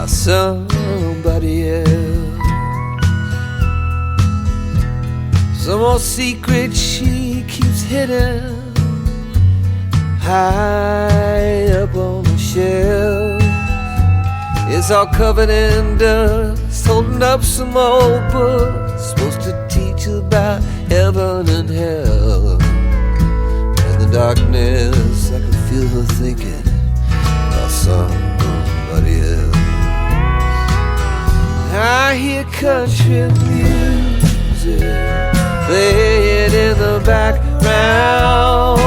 somebody else. Some old secret she keeps hidden high up on the shelf. It's all covered in dust, holding up some old book supposed to teach about heaven and hell. In the darkness I can feel her thinking about somebody else. I hear country music playing in the background,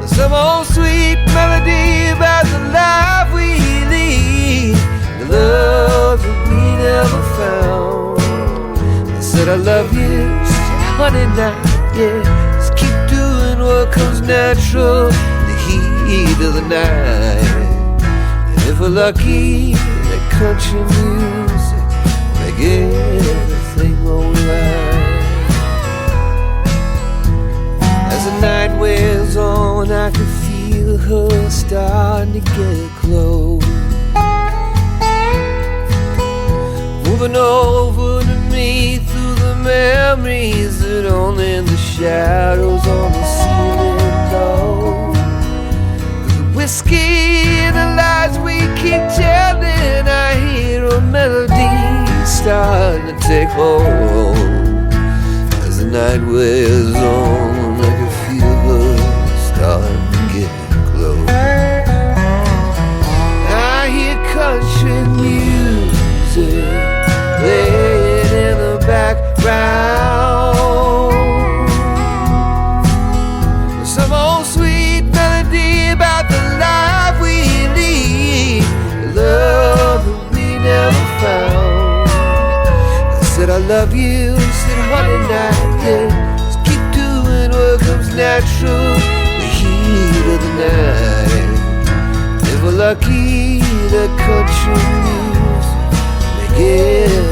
some old sweet melody about the life we lead, the love that we never found. I said I love you, she said honey now, yeah, just keep doing what comes natural in the heat of the night. And if we're lucky, that country music make everything alright. As the night wears on, I can feel her starting to get close, moving over to me through the memories that only the shadows on the ceiling know. The whiskey and the lies we keep telling, I hear a melody starting to take hold. As the night wears on, I can feel her starting to get close. I hear country music playing in the background, some old sweet melody about the life we lead, the love that we never found. I said I love you, said honey now, yeah, just keep doing what comes natural in the heat of the night. If we're lucky, the country music make it